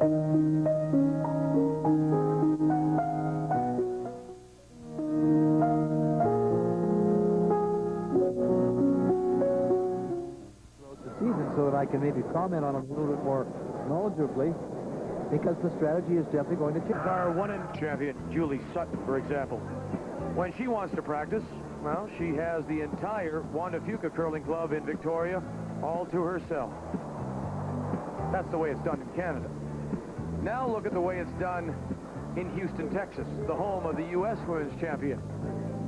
So that I can maybe comment on them a little bit more knowledgeably, because the strategy is definitely going to change. Our one-in champion, Julie Sutton, for example. When she wants to practice, well, she has the entire Wanda Fuca Curling Club in Victoria all to herself. That's the way it's done in Canada. Now look at the way it's done in Houston, Texas, the home of the U.S. Women's Champion.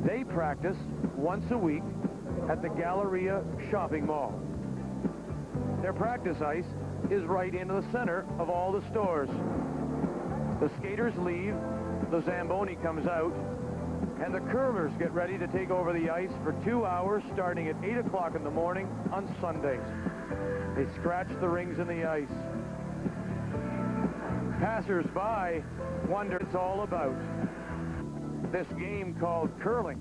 They practice once a week at the Galleria Shopping Mall. Their practice ice is right in the center of all the stores. The skaters leave, the Zamboni comes out, and the curlers get ready to take over the ice for 2 hours starting at 8 o'clock in the morning on Sundays. They scratch the rings in the ice. Passers-by wonder what it's all about. This game called curling.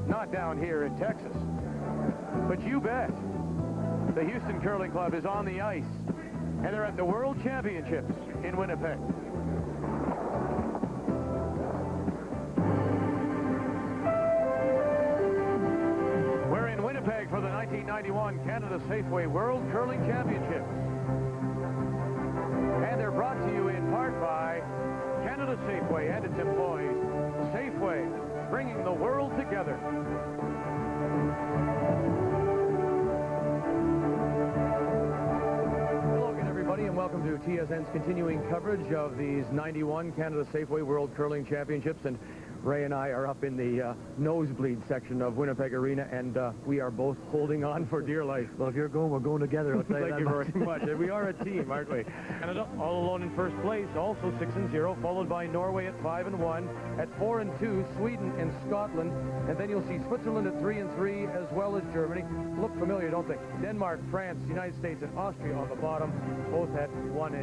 Not down here in Texas, but you bet. The Houston Curling Club is on the ice, and they're at the World Championships in Winnipeg. We're in Winnipeg for the 1991 Canada Safeway World Curling Championships. And they're brought to you in part by Canada Safeway and its employees. Safeway, bringing the world together. And welcome to TSN's continuing coverage of these 91 Canada Safeway World Curling Championships. And Ray and I are up in the nosebleed section of Winnipeg Arena, and we are both holding on for dear life. Well, if you're going, we're going together. I'll tell you Thank you very much. And we are a team, aren't we? Canada all alone in first place, also 6-0, followed by Norway at 5-1. At 4-2, Sweden and Scotland, and then you'll see Switzerland at 3-3, as well as Germany. Look familiar, don't they? Denmark, France, United States, and Austria on the bottom, both at 1-5.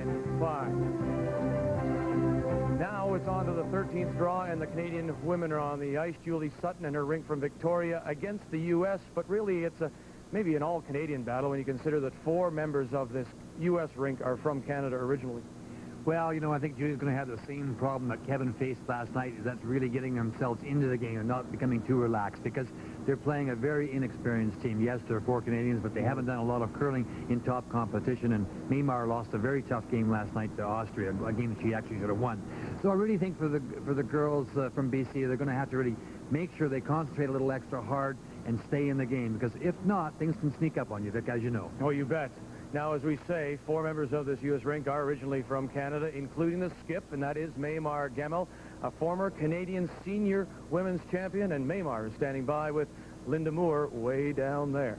Now it's on to the 13th draw, and the Canadian women are on the ice. Julie Sutton and her rink from Victoria against the U.S., but really it's maybe an all-Canadian battle when you consider that 4 members of this U.S. rink are from Canada originally. Well, you know, I think Julie's going to have the same problem that Kevin faced last night, is that's really getting themselves into the game and not becoming too relaxed, because they're playing a very inexperienced team. Yes, there are 4 Canadians, but they haven't done a lot of curling in top competition, and Maymar lost a very tough game last night to Austria, a game that she actually should have won. So I really think for the girls from BC, they're going to have to really make sure they concentrate a little extra hard and stay in the game, because if not, things can sneak up on you, Vic, as you know. Oh, you bet. Now, as we say, 4 members of this U.S. rink are originally from Canada, including the skip, and that is Maymar Gemmell, a former Canadian senior women's champion, and Maymar is standing by with Linda Moore way down there.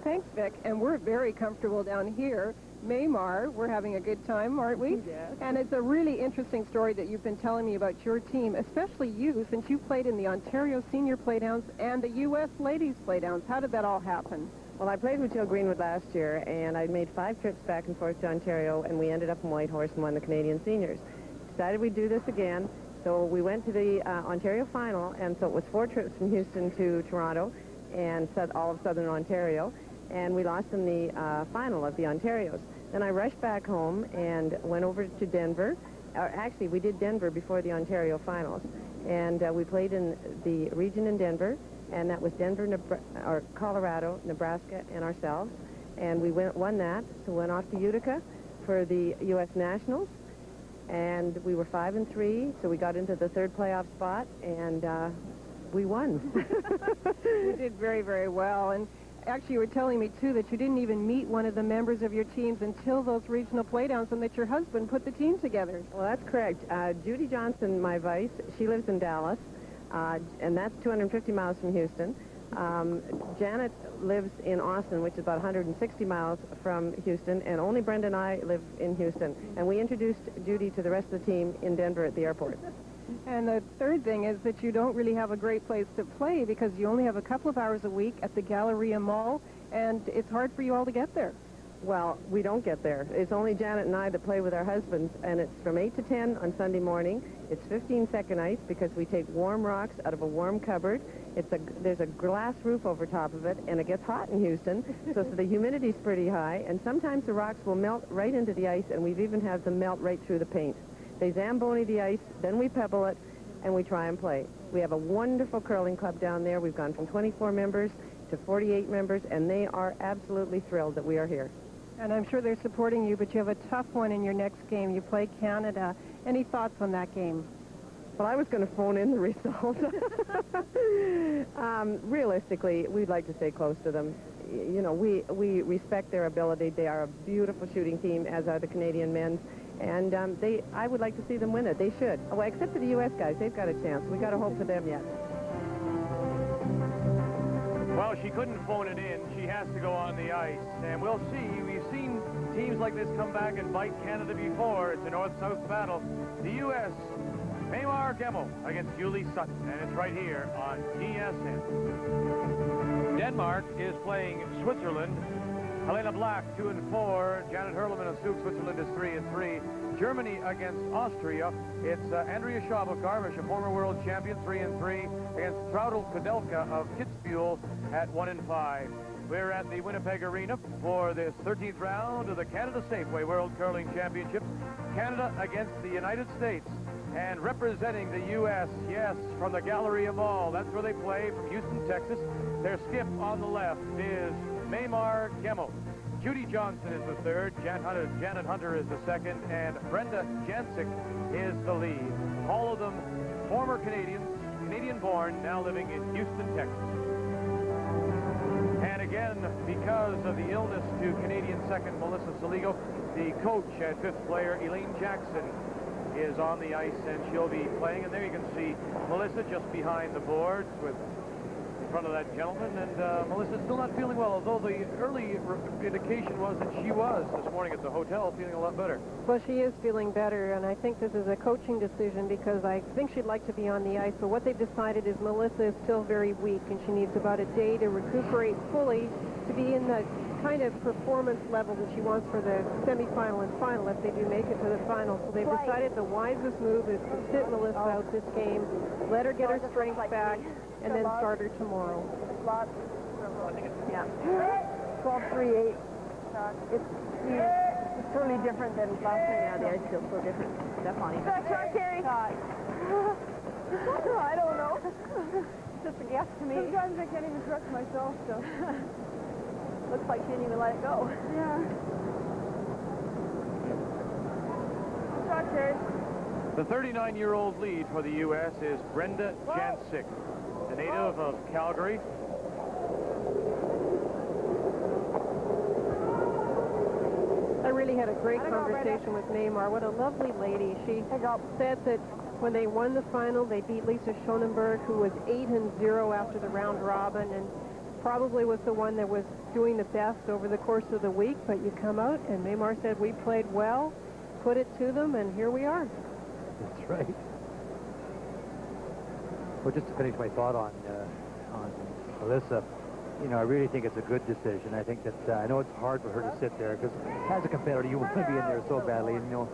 Thanks, Vic, and we're very comfortable down here. Maymar, we're having a good time, aren't we? Yes. And it's a really interesting story that you've been telling me about your team, especially you, since you played in the Ontario Senior Playdowns and the U.S. Ladies Playdowns. How did that all happen? Well, I played with Jill Greenwood last year, and I made 5 trips back and forth to Ontario, and we ended up in Whitehorse and won the Canadian Seniors. Decided we'd do this again, so we went to the Ontario final, and so it was 4 trips from Houston to Toronto and all of Southern Ontario, and we lost in the final of the Onterios. Then I rushed back home and went over to Denver. Actually, we did Denver before the Ontario finals, and we played in the region in Denver, and that was Denver, or Colorado, Nebraska, and ourselves. And we won that, so went off to Utica for the U.S. Nationals, and we were 5-3, so we got into the 3rd playoff spot, and we won. You did very, very well. And actually, you were telling me, too, that you didn't even meet one of the members of your teams until those regional playdowns, and that your husband put the team together. Well, that's correct. Judy Johnson, my vice, she lives in Dallas, and that's 250 miles from Houston. Janet lives in Austin, which is about 160 miles from Houston, and only Brenda and I live in Houston. And we introduced Judy to the rest of the team in Denver at the airport. And the third thing is that you don't really have a great place to play, because you only have a couple of hours a week at the Galleria Mall, and it's hard for you all to get there. Well, we don't get there. It's only Janet and I that play with our husbands, and it's from 8 to 10 on Sunday morning. It's 15-second ice because we take warm rocks out of a warm cupboard. There's a glass roof over top of it, and it gets hot in Houston, so the humidity's pretty high, and sometimes the rocks will melt right into the ice, and we've even had them melt right through the paint. They Zamboni the ice, then we pebble it, and we try and play. We have a wonderful curling club down there. We've gone from 24 members to 48 members, and they are absolutely thrilled that we are here. And I'm sure they're supporting you, but you have a tough one in your next game. You play Canada. Any thoughts on that game? Well, I was going to phone in the result. Realistically, we'd like to stay close to them. You know, we respect their ability. They are a beautiful shooting team, as are the Canadian men. And I would like to see them win it. They should. Well, except for the U.S. guys. They've got a chance. We got to hope for them yet. Well, she couldn't phone it in. She has to go on the ice. And we'll see. We've seen teams like this come back and bite Canada before. It's a north-south battle. The U.S., Maymar Gemmell against Julie Sutton. And it's right here on TSN. Denmark is playing Switzerland. Helena Black, 2-4. Janet Hurleman of Sioux, Switzerland is 3-3. Germany against Austria. It's Andrea Schaub of Garmisch, a former world champion, 3-3, against Traudl Kudelka of Kitzbühel at 1-5. We're at the Winnipeg Arena for this 13th round of the Canada Safeway World Curling Championships. Canada against the United States. And representing the U.S., yes, from the Galleria Mall. That's where they play, from Houston, Texas. Their skip on the left is Maymar Gemmell. Judy Johnson is the third, Janet Hunter is the second, and Brenda Jancic is the lead. All of them former Canadians, Canadian-born, now living in Houston, Texas. And again, because of the illness to Canadian second Melissa Saligo, the coach and fifth player, Elaine Jackson, is on the ice, and she'll be playing. And there you can see Melissa just behind the boards with in front of that gentleman, and Melissa's still not feeling well, although the early indication was that she was this morning at the hotel feeling a lot better. Well, she is feeling better, and I think this is a coaching decision because I think she'd like to be on the ice, but what they've decided is Melissa is still very weak, and she needs about a day to recuperate fully to be in the kind of performance level that she wants for the semifinal and final if they do make it to the final. So they've decided the wisest move is to sit Melissa out this game, let her get her strength back, and then start her tomorrow. Yeah. 12-3-8. It's totally different than last night. Yeah, the ice feels so different. Definitely. Is that shot, Carrie? I don't know. It's just a guess to me. Sometimes I can't even trust myself, so. Looks like she didn't even let it go. Yeah. Shot, Carrie. The 39-year-old lead for the U.S. is Brenda Jancic, a native of Calgary. I really had a great conversation with Maymar. What a lovely lady. She said that when they won the final, they beat Lisa Schonenberg, who was 8-0 after the round robin, and probably was the one that was doing the best over the course of the week. But you come out, and Maymar said, we played well, put it to them, and here we are. That's right. Well, just to finish my thought on Melissa, you know, I really think it's a good decision. I think that I know it's hard for her to sit there because as a competitor, you want to be in there so badly. And, you know,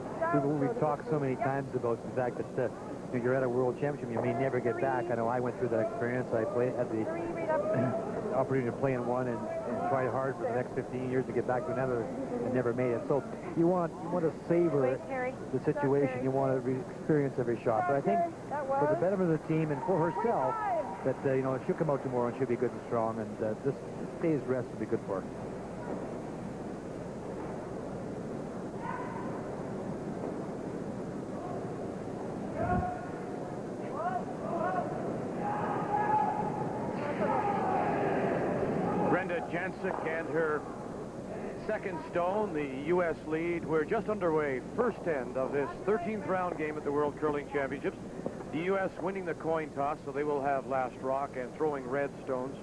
we've talked so many times about the fact that you know, you're at a world championship, you may never get back. I know I went through that experience. I had the opportunity to play in one and tried hard for the next 15 years to get back to another and never made it. So you want to savor the situation. You want to experience every shot. But I think for the betterment of the team and for herself, that, you know, she'll come out tomorrow and she'll be good and strong, and this day's rest will be good for her. Brenda Jancic and her second stone, the U.S. lead. We're just underway, first end of this 13th round game at the World Curling Championships. The U.S. winning the coin toss, so they will have last rock and throwing red stones.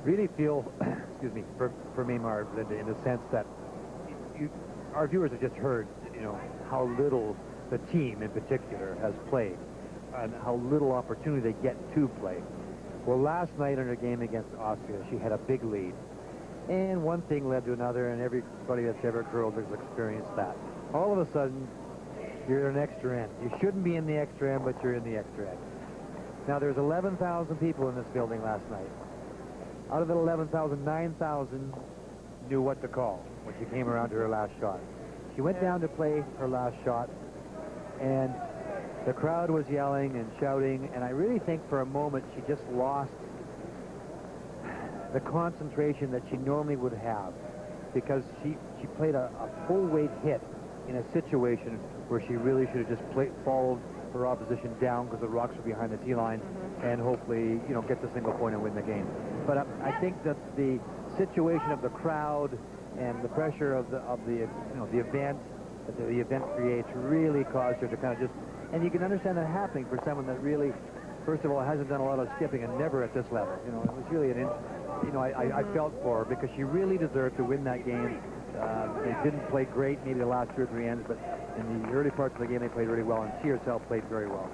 Really feel, excuse me, for Maymar, Linda, in the sense that our viewers have just heard, you know, how little the team in particular has played and how little opportunity they get to play. Well, last night in her game against Austria, she had a big lead. And one thing led to another, and everybody that's ever curled has experienced that. All of a sudden, you're in an extra end. You shouldn't be in the extra end, but you're in the extra end. Now, there's 11,000 people in this building last night. Out of the 11,000, 9,000 knew what to call when she came around to her last shot. She went down to play her last shot, and the crowd was yelling and shouting, and I really think for a moment she just lost the concentration that she normally would have, because she played a full-weight hit in a situation where she really should have just followed her opposition down because the rocks were behind the tee line, and hopefully, you know, get the single point and win the game. But I think that the situation of the crowd and the pressure of the event that the event creates really caused her to kind of just, and you can understand that happening for someone that really, first of all, hasn't done a lot of skipping and never at this level. You know, it was really I felt for her because she really deserved to win that game. They didn't play great, maybe the last 2 or 3 ends, but in the early parts of the game they played really well, and she herself played very well.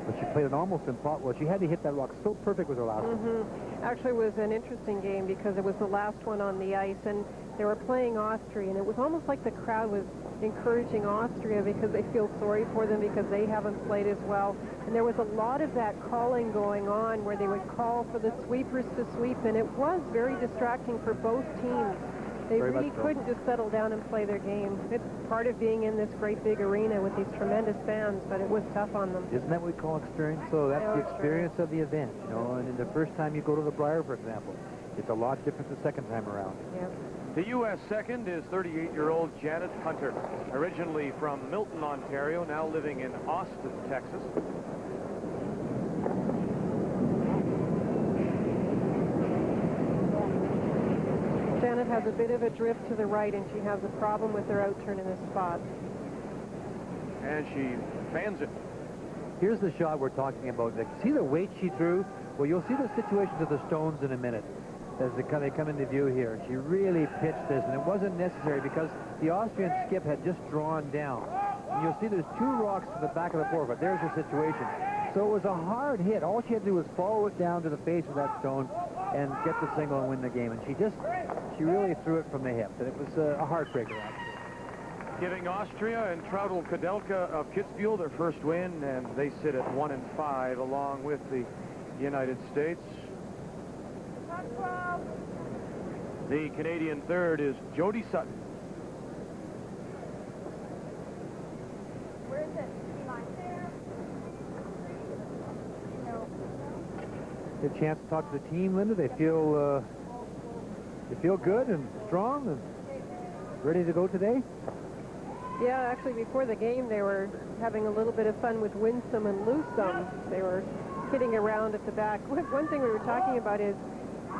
But she played an almost impossible. She had to hit that rock so perfect with her last one. Actually, it was an interesting game because it was the last one on the ice, and they were playing Austria, and it was almost like the crowd was encouraging Austria because they feel sorry for them because they haven't played as well. And there was a lot of that calling going on where they would call for the sweepers to sweep, and it was very distracting for both teams. They really couldn't just settle down and play their game. It's part of being in this great big arena with these tremendous fans, but it was tough on them. Isn't that what we call experience? So that's the experience of the event, you know, and the first time you go to the Briar, for example, it's a lot different the second time around. Yeah. The U.S. second is 38-year-old Janet Hunter, originally from Milton, Ontario, now living in Austin, Texas. Janet has a bit of a drift to the right, and she has a problem with her outturn in this spot. And she fans it. Here's the shot we're talking about. See the weight she threw? Well, you'll see the situations of the stones in a minute as they come into view here. She really pitched this, and it wasn't necessary because the Austrian skip had just drawn down. And you'll see there's 2 rocks to the back of the floor, but there's the situation. So it was a hard hit. All she had to do was follow it down to the face of that stone and get the single and win the game. And she really threw it from the hip. And it was a heartbreaker, actually. Giving Austria and Traudl Kudelka of Kitzbühel their first win, and they sit at 1-5 along with the United States. The Canadian third is Jody Sutton. Where is it? Good chance to talk to the team, Linda. They feel good and strong and ready to go today? Yeah, actually, before the game, they were having a little bit of fun with Winsome and Loosome. They were kidding around at the back. One thing we were talking about is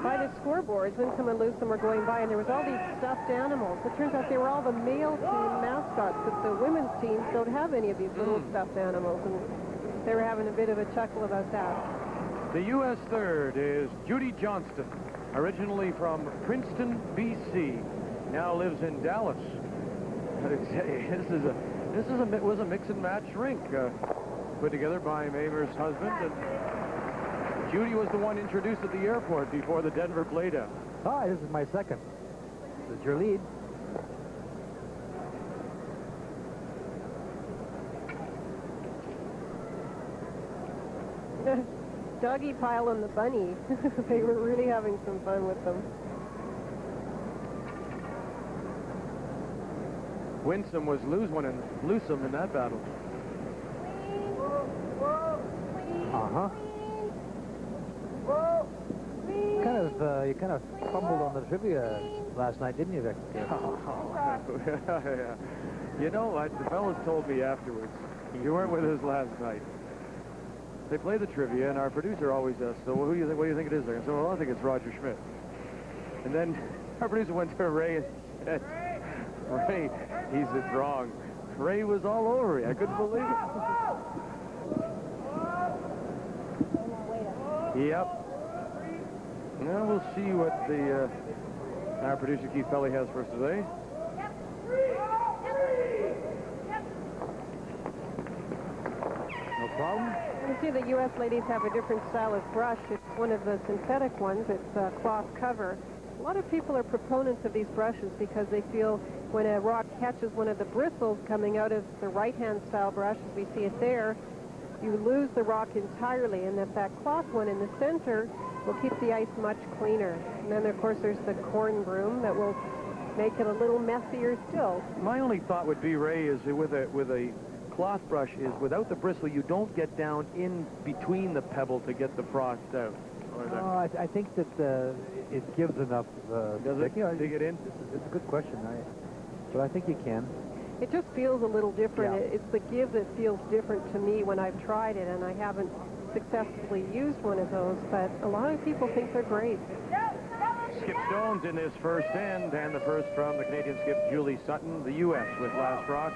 by the scoreboards, Winsome and Loosome were going by, and there was all these stuffed animals. It turns out they were all the male team mascots, but the women's teams don't have any of these little stuffed animals, and they were having a bit of a chuckle about that. The U.S. third is Judy Johnston, originally from Princeton, B.C., now lives in Dallas. This was a mix and match rink put together by Maymar's husband, and Judy was the one introduced at the airport before the Denver playdown. Hi, this is my second. This is your lead. Doggy Pile and the bunny. They were really having some fun with them. Winsome was Loosome in that battle. You kind of fumbled on the trivia last night, didn't you, Vic? Yeah. You know, the fellas told me afterwards, you weren't with us last night. They play the trivia, and our producer always asks, so what do you think it is? I said, well, I think it's Roger Schmidt. And then our producer went to Ray and said, Ray, he said, wrong. Ray was all over me. I couldn't believe it. Yep. Now we'll see what our producer Keith Pelly has for us today. No problem. You see Actually, the U.S. ladies have a different style of brush. It's one of the synthetic ones. It's a cloth cover. A lot of people are proponents of these brushes because they feel when a rock catches one of the bristles coming out of the right-hand style brush, as we see it there, you lose the rock entirely, and that cloth one in the center will keep the ice much cleaner. And then, of course, there's the corn broom that will make it a little messier still. My only thought would be, Ray, is with a cloth brush is without the bristle, you don't get down in between the pebble to get the frost out. I think that it gives enough. Does it dig it in? It's a good question, but I think you can. It just feels a little different. Yeah. It's the give that feels different to me when I've tried it, and I haven't successfully used one of those, but a lot of people think they're great. Skip Stone's in this first end, and the first from the Canadian skip Julie Sutton, the U.S. with last rock.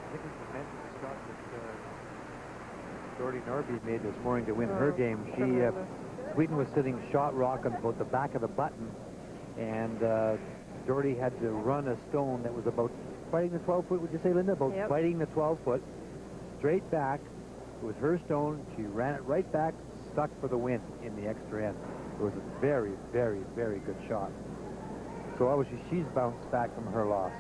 I think it's meant to start that Jordy Norby made this morning to win her game. Sweden was sitting shot rock on about the back of the button, and Jordy had to run a stone that was about fighting the 12-foot, would you say, Linda? About fighting the 12-foot, straight back. It was her stone. She ran it right back, stuck for the win in the extra end. It was a very, very, very good shot. So obviously she's bounced back from her loss.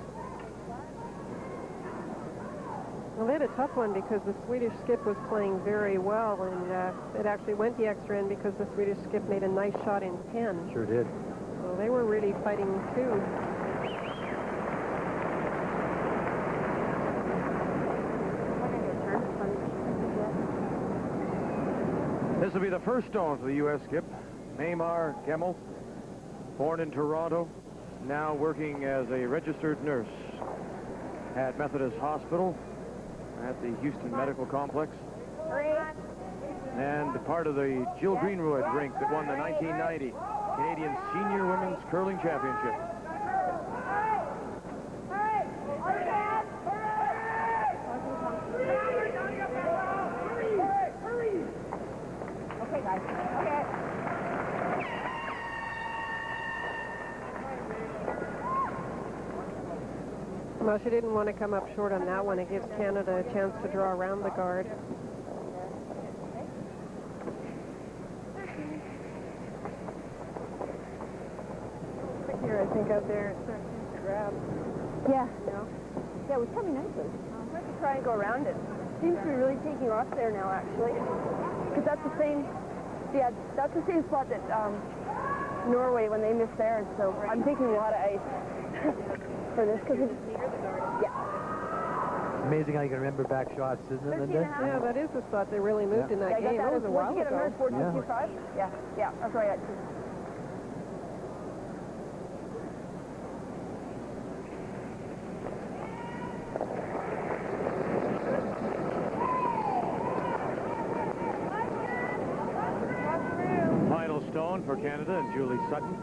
Well, they had a tough one because the Swedish skip was playing very well, and it actually went the extra end because the Swedish skip made a nice shot in 10. Sure did. So they were really fighting, too. This will be the first stone for the U.S. skip. Maymar Gemmell, born in Toronto, now working as a registered nurse at Methodist Hospital at the Houston Medical Complex. And part of the Jill Greenwood rink that won the 1990 Canadian Senior Women's Curling Championship. Okay, guys. Okay. Well, she didn't want to come up short on that one. It gives Canada a chance to draw around the guard. Here, I think out there, it's starting to grab. Yeah. No? Yeah, it was coming nicely. I'm going to try and go around it. Seems to be really taking off there now, actually. Because that's the same, that's the same spot that Norway when they missed theirs. So I'm taking a lot of ice for this because it's near the guard. Yeah. Amazing how you can remember back shots, isn't it, Linda? Yeah, that is the spot they really moved in that game. That was a while ago. 14.25? Yeah, that's right. Final stone for Canada and Julie Sutton.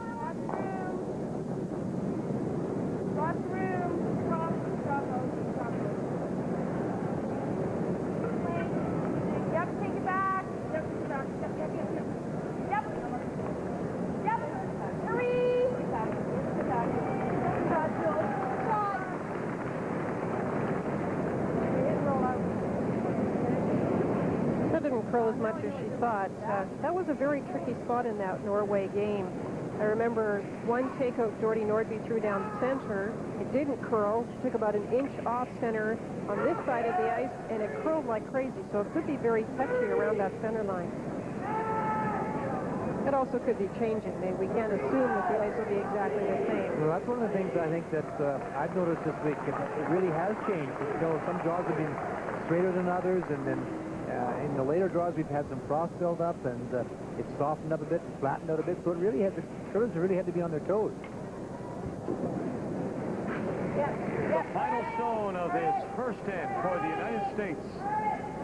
Curl as much as she thought. That was a very tricky spot in that Norway game. I remember one takeout Jordy Nordby threw down center. It didn't curl. She took about an inch off center on this side of the ice, and it curled like crazy. So it could be very touchy around that center line. It also could be changing. We can't assume that the ice will be exactly the same. Well, that's one of the things I think that I've noticed this week. It really has changed. You know, some draws have been straighter than others, and then in the later draws, we've had some frost build up, and it's softened up a bit, and flattened out a bit. So it really had the curlers really had to be on their toes. The final stone of this first end for the United States.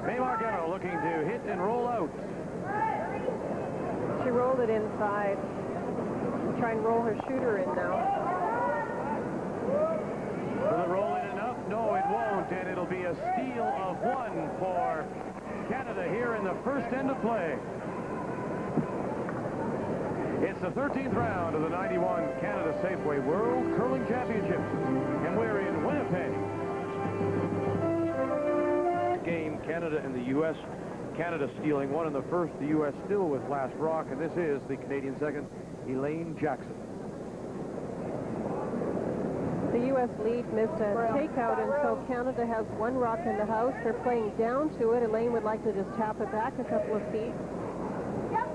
Maymar Gemmell looking to hit and roll out. She rolled it inside. Try and roll her shooter in now. Will it roll in enough? No, it won't, and it'll be a steal of one for Canada here in the first end of play. It's the 13th round of the 91 Canada Safeway World Curling Championships, and we're in Winnipeg. Game, Canada and the U.S. Canada stealing one in the first, the U.S. still with last rock, and this is the Canadian second, Elaine Jackson. The U.S. lead missed a takeout, and so Canada has one rock in the house. They're playing down to it. Elaine would like to just tap it back a couple of feet. Yep.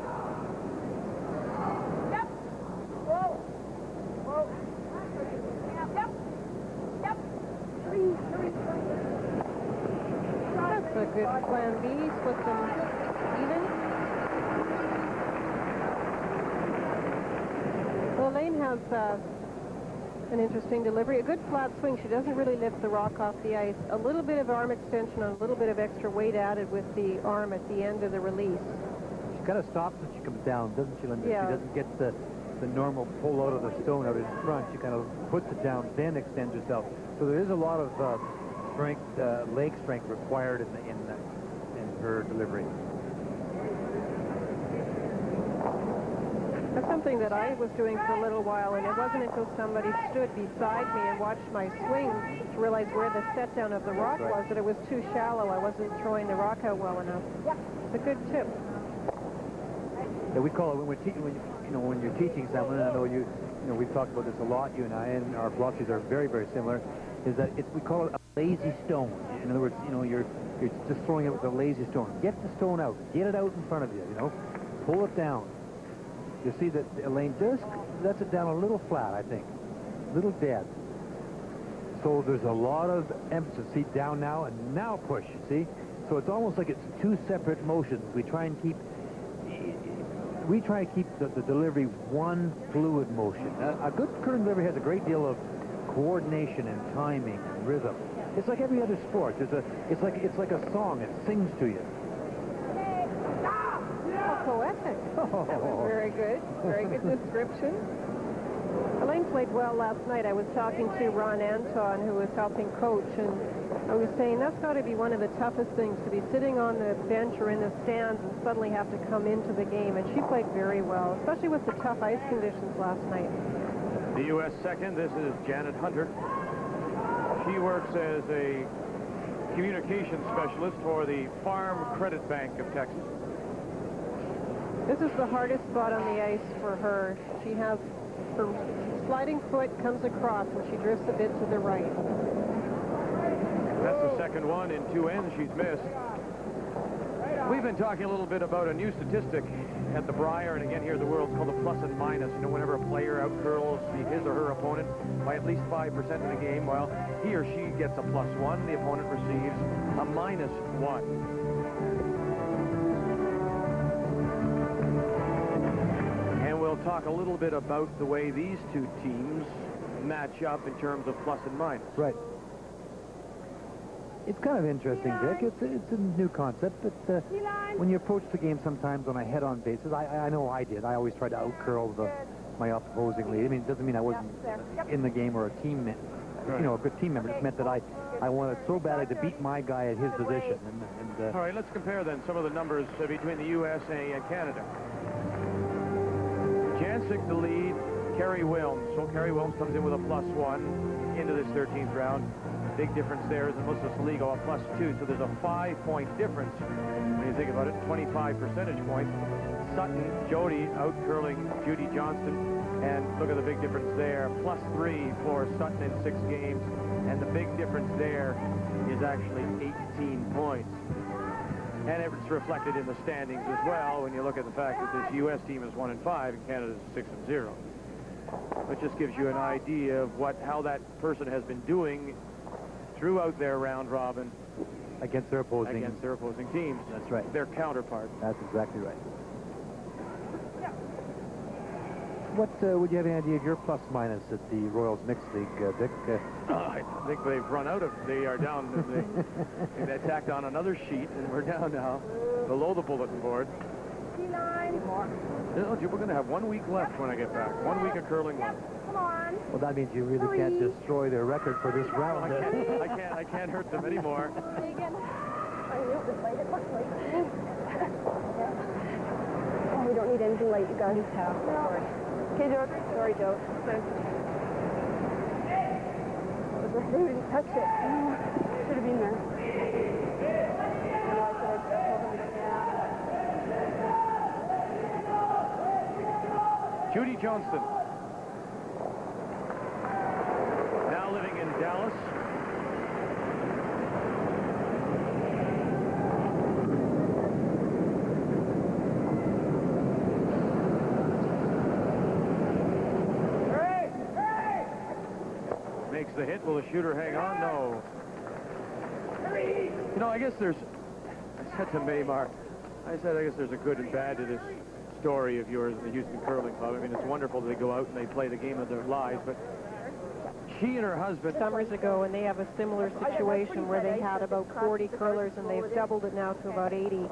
Yep. Whoa. Whoa. Yep. Yep. Three. That's a good plan B. Split them even. Well, Elaine has an interesting delivery. A good flat swing. She doesn't really lift the rock off the ice. A little bit of arm extension on a little bit of extra weight added with the arm at the end of the release. She kind of stops when she comes down, doesn't she, Linda? Yeah. She doesn't get the normal pull out of the stone out in front. She kind of puts it down, then extends herself. So there is a lot of strength, leg strength required in her delivery. That's something that I was doing for a little while, and it wasn't until somebody stood beside me and watched my swing to realize where the set down of the rock was, that it was too shallow. I wasn't throwing the rock out well enough. It's a good tip. Yeah, we call it when we're teaching, when you're teaching someone, and I know we've talked about this a lot, you and I, and our philosophies are very, very similar, is that we call it a lazy stone. In other words, you're just throwing it with a lazy stone. Get the stone out. Get it out in front of you, Pull it down. You see that Elaine just lets it down a little flat, I think. A little dead. So there's a lot of emphasis. See, down now and now push, see? So it's almost like it's two separate motions. We try to keep the delivery one fluid motion. A good curling delivery has a great deal of coordination and timing and rhythm. It's like every other sport. It's like a song. It sings to you. Poetic. That was very good. Very good description. Elaine played well last night. I was talking to Ron Anton, who was helping coach, and I was saying that's got to be one of the toughest things, to be sitting on the bench or in the stands and suddenly have to come into the game. And she played very well, especially with the tough ice conditions last night. The U.S. second, this is Janet Hunter. She works as a communications specialist for the Farm Credit Bank of Texas. This is the hardest spot on the ice for her. She has her sliding foot comes across and she drifts a bit to the right. That's the second one in two ends she's missed. We've been talking a little bit about a new statistic at the Brier, and again here the world's called the plus and minus. Whenever a player outcurls his or her opponent by at least 5% of the game, well, he or she gets a +1, the opponent receives a -1. We'll talk a little bit about the way these two teams match up in terms of plus and minus. Right. It's kind of interesting, Dick. It's a new concept, but when you approach the game sometimes on a head-on basis, I know I did. I always tried to outcurl my opposing lead. I mean, it doesn't mean I wasn't in the game or a team, a good team member. It just meant that I wanted so badly to beat my guy at his position. All right, let's compare then some of the numbers between the USA and Canada. Jancic the lead, Kerry Wilms. So Kerry Wilms comes in with a +1 into this 13th round. Big difference there is that Melissa Saligo a +2, so there's a 5-point difference. When you think about it, 25 percentage points. Sutton, Jody outcurling Judy Johnston, and look at the big difference there. +3 for Sutton in 6 games, and the big difference there is actually 18 points. And it's reflected in the standings as well when you look at the fact that this U.S. team is 1-5 and Canada's 6-0. It just gives you an idea of how that person has been doing throughout their round robin against their opposing teams. That's right. Their counterparts. That's exactly right. What would you have any idea of your plus-minus at the Royals Mixed League, Dick? I think they've run out of. They are down. They tacked on another sheet, and we're down now below the bulletin board. We're going to have 1 week left when I get back. 1 week of curling left. Come on. Well, that means you really can't destroy their record for this round. I can't hurt them anymore. don't need anything light, you guys. Sorry. Okay, Joe. Sorry, Joe. They didn't touch it. Should have been there. Judy Johnston, now living in Dallas. Makes the hit. Will the shooter hang on? No. You know, I guess there's, I said to Maymar, I guess there's a good and bad to this story of yours, the Houston Curling Club. I mean, it's wonderful that they go out and they play the game of their lives, but she and her husband... Summers ago, and they have a similar situation where they had about 40 curlers, and they've doubled it now to about 80.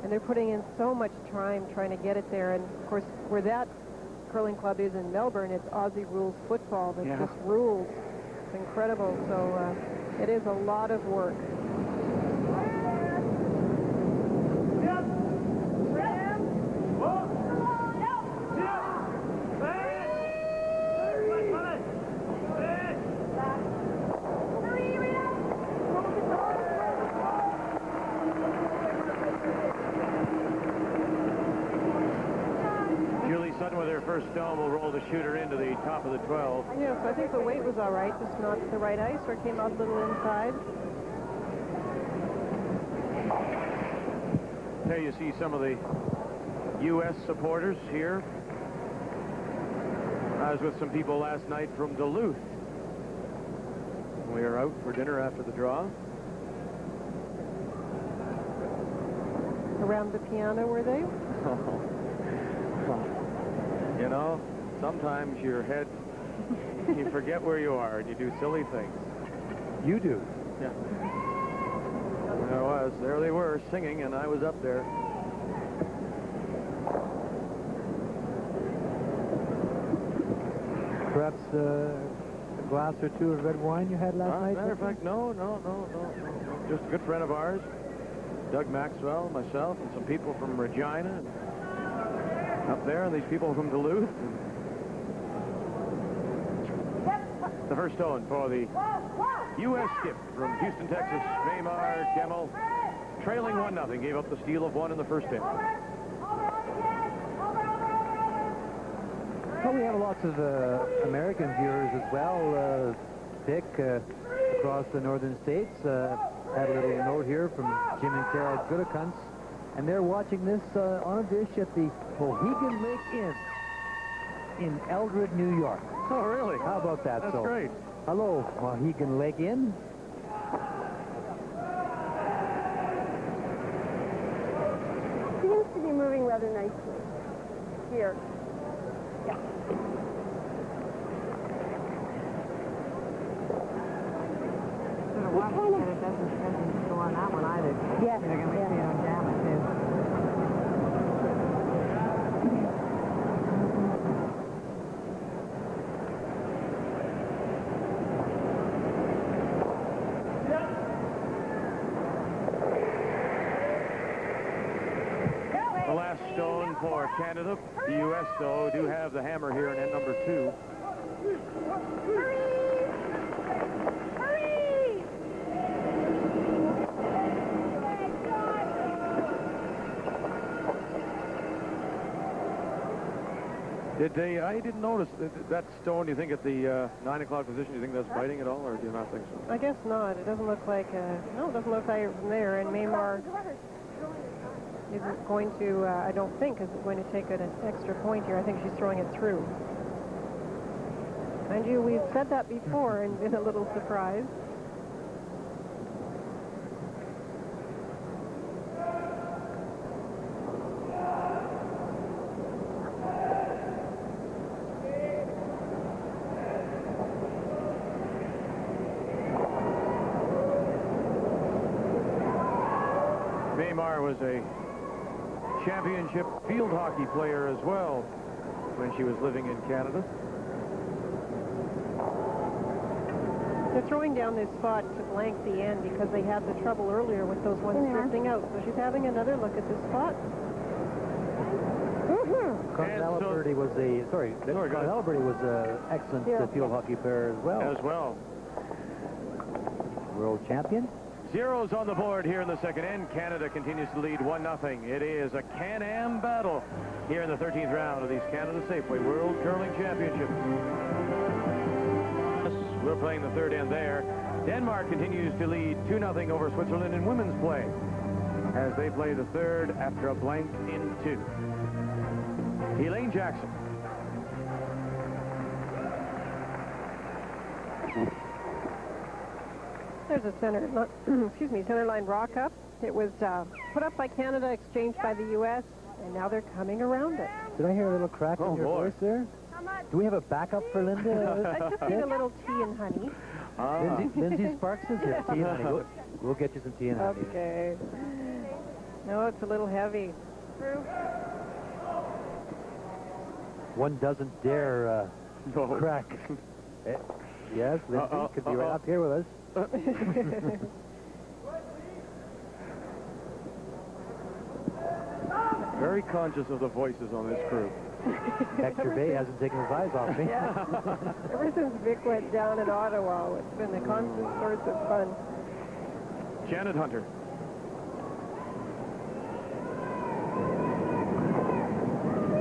And they're putting in so much time trying to get it there. And, of course, where that curling club is in Melbourne, it's Aussie rules football. That's just rules. It's incredible. So it is a lot of work. With her first stone will roll the shooter into the top of the 12. Yeah, so I think the weight was all right, just not the right ice, or came out a little inside. There you see some of the U.S. supporters here. I was with some people last night from Duluth. We were out for dinner after the draw. Around the piano, were they? You know, sometimes your head, you forget where you are and you do silly things. You do? Yeah. There they were singing, and I was up there. Perhaps a glass or two of red wine you had last night? Matter of fact, no. Just a good friend of ours, Doug Maxwell, myself, and some people from Regina. Up there, and these people from Duluth. The first stone for the U.S. skip from Houston, Texas, Maymar, Gemmell, trailing 1-0, gave up the steal of 1 in the first hit. Well, we have lots of American viewers as well, Dick, across the northern states. Had a little note here from Jim and Carol Goodicunts. And they're watching this on a dish at the Mohegan Lake Inn in Eldred, New York. Oh, really? How about that? That's great. Hello, Mohegan Lake Inn. Seems to be moving rather nicely here. Yeah. It doesn't go on that one either. Yes. They're going to see it on camera, too. The last stone for Canada. The U.S., though, do have the hammer here in end number 2. I didn't notice that stone. Do you think at the 9 o'clock position, do you think that's biting at all, or do you not think so? I guess not. It doesn't look like, no, it doesn't look like it from there. And Maymar isn't going to, I don't think, isn't going to take an extra point here. I think she's throwing it through. Mind you, we've said that before and been a little surprised. Maymar was a championship field hockey player as well when she was living in Canada. They're throwing down this spot to blank the end because they had the trouble earlier with those ones drifting out. So she's having another look at this spot. Carmela Birdie was Carmela Birdie was an excellent field hockey player as well. World champion. Zeros on the board here in the second end. Canada continues to lead 1-0. It is a Can-Am battle here in the 13th round of these Canada Safeway World Curling Championships. We're playing the third end there. Denmark continues to lead 2-0 over Switzerland in women's play as they play the third after a blank in 2. Elaine Jackson. There's a center line rock up. It was put up by Canada, exchanged by the U.S., and now they're coming around it. Did I hear a little crack in your voice there? Do we have a backup for Linda? I just need a little tea and honey. Lindsay Sparks is here. Tea and honey. We'll get you some tea and honey. Okay. No, it's a little heavy. One doesn't dare crack. Yes, Lindsay could be right up here with us. Very conscious of the voices on this crew. Hector Bay hasn't taken his eyes off me. Yeah. Ever since Vic went down in Ottawa, it's been a constant source of fun. Janet Hunter.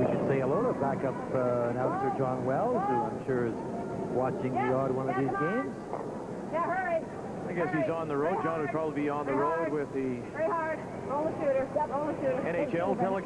We should say hello to backup announcer John Wells, who I'm sure is watching the odd one of these games. Yeah, hurry. I guess he's on the road. John would probably be on the road with the Very hard. Roll the shooter. Yep, roll the shooter. NHL Pelican.